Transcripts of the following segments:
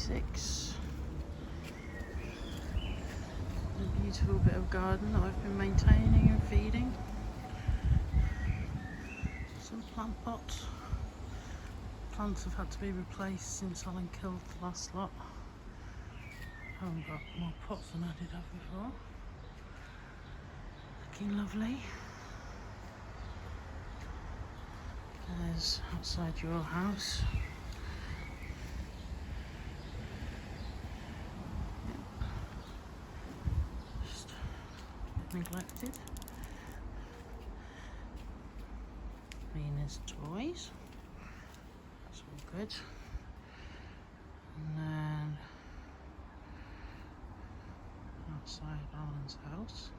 26. A beautiful bit of garden that I've been maintaining and feeding. Some plant pots. Plants have had to be replaced since Alan killed the last lot. I haven't got more pots than I did have before. Looking lovely. There's outside your house. Just a bit neglected. Mina's toys. That's all good. And then outside Alan's house,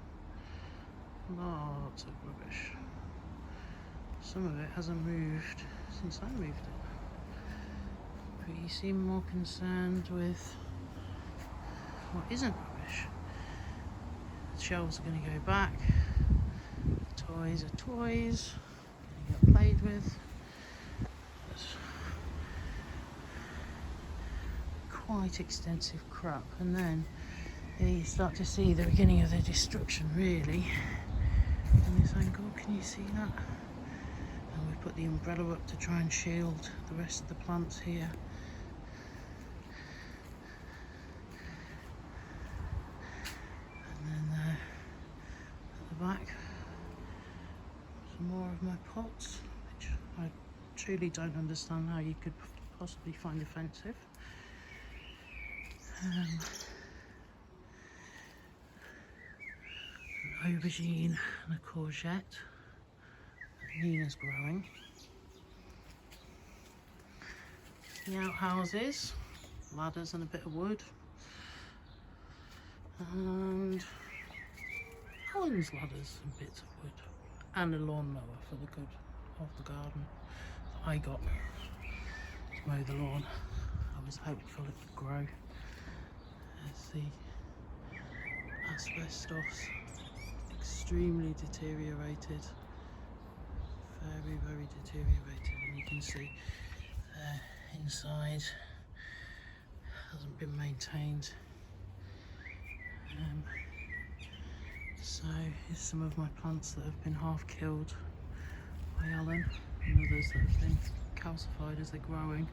lots of rubbish. Some of it hasn't moved since I moved it. But you seem more concerned with what isn't rubbish. The shelves are going to go back. The toys are toys. Going to get played with. There's quite extensive crap, and then you start to see the beginning of the destruction, really. In this angle, can you see that? And we put the umbrella up to try and shield the rest of the plants here. And then at the back, some more of my pots, which I truly don't understand how you could possibly find offensive. An aubergine and a courgette that Nina's growing. The outhouses, ladders and a bit of wood. And Alan's ladders and bits of wood. And a lawnmower for the good of the garden that I got to mow the lawn. I was hopeful it would grow. There's the asbestos, extremely deteriorated, very deteriorated, and you can see inside hasn't been maintained. So here's some of my plants that have been half killed by Alan, and others that have been calcified as they're growing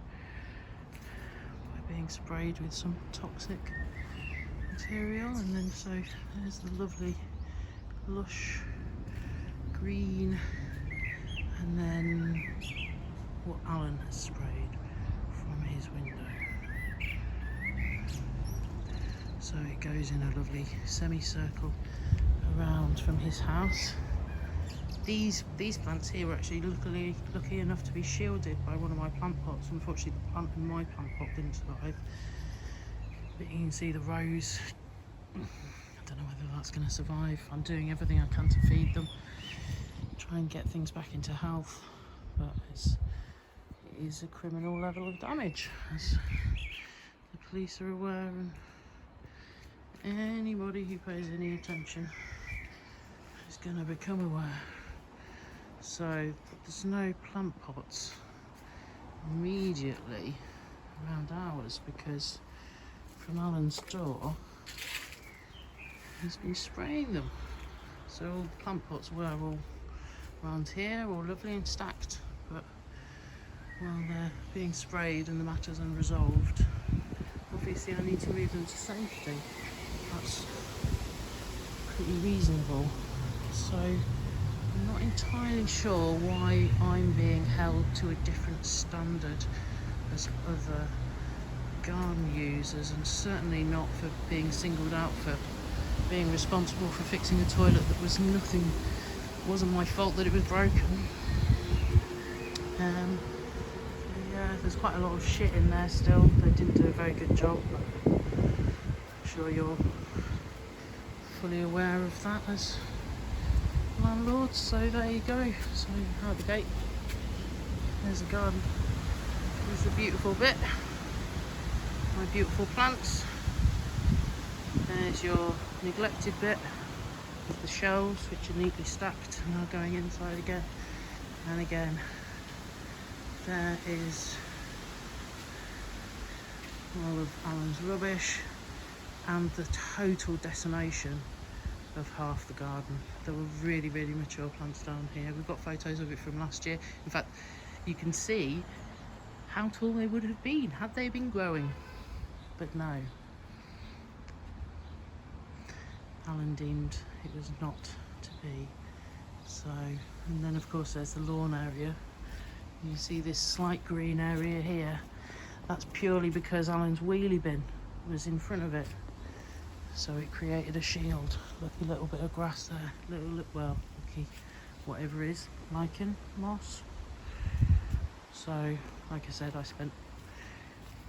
by being sprayed with some toxic material. And then so there's the lovely lush green, and then what Alan has sprayed from his window. So it goes in a lovely semicircle around from his house. These plants here were actually lucky enough to be shielded by one of my plant pots. Unfortunately, the plant in my plant pot didn't survive. But you can see the rows. I don't know whether that's going to survive. I'm doing everything I can to feed them, try and get things back into health. But it is a criminal level of damage, as the police are aware, and anybody who pays any attention is going to become aware. So there's no plant pots immediately around ours, because from Alan's door he's been spraying them. So all the plant pots were all around here, all lovely and stacked, but while they're being sprayed and the matter's unresolved, obviously I need to move them to safety. That's pretty reasonable. So I'm not entirely sure why I'm being held to a different standard as other garden users, and certainly not for being singled out for being responsible for fixing a toilet that was nothing, it wasn't my fault that it was broken. Yeah, there's quite a lot of shit in there still. They didn't do a very good job, but I'm sure you're fully aware of that as landlords. So there you go. So out the gate, there's the garden. There's the beautiful bit, my beautiful plants. There's your neglected bit with the shelves, which are neatly stacked and are going inside again and again. There is all of Alan's rubbish, and the total decimation of half the garden. There were really, really mature plants down here. We've got photos of it from last year. In fact, you can see how tall they would have been had they been growing, but no. Alan deemed it was not to be. So, and then of course there's the lawn area. You see this slight green area here. That's purely because Alan's wheelie bin was in front of it. So it created a shield. Look, a little bit of grass there. Well, lucky, whatever it is, lichen, moss. So, like I said, I spent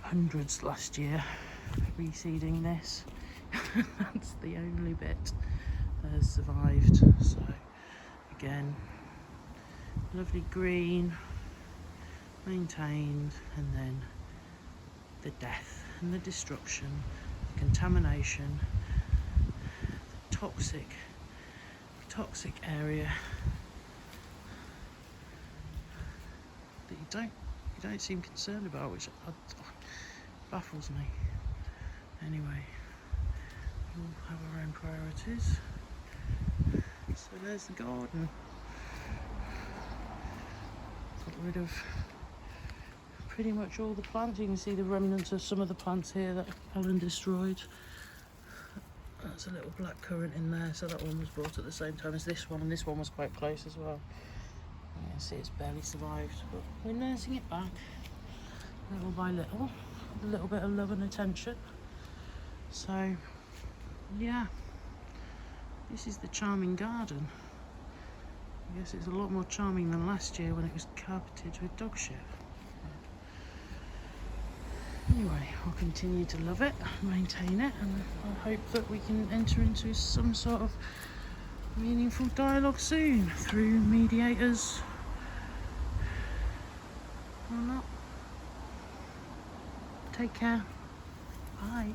hundreds last year reseeding this. That's the only bit that has survived. So, again, lovely green, maintained, and then the death and the destruction, the contamination, the toxic area that you don't seem concerned about, which baffles me. Anyway, we'll have our own priorities. So there's the garden. Got rid of pretty much all the plants. You can see the remnants of some of the plants here that Alan destroyed. That's a little black currant in there, so that one was brought at the same time as this one, and this one was quite close as well. You can see it's barely survived, but we're nursing it back little by little, with a little bit of love and attention. So yeah, this is the charming garden. I guess it's a lot more charming than last year when it was carpeted with dog shit. Anyway, I'll continue to love it, maintain it, and I hope that we can enter into some sort of meaningful dialogue soon through mediators or not. Take care. Bye.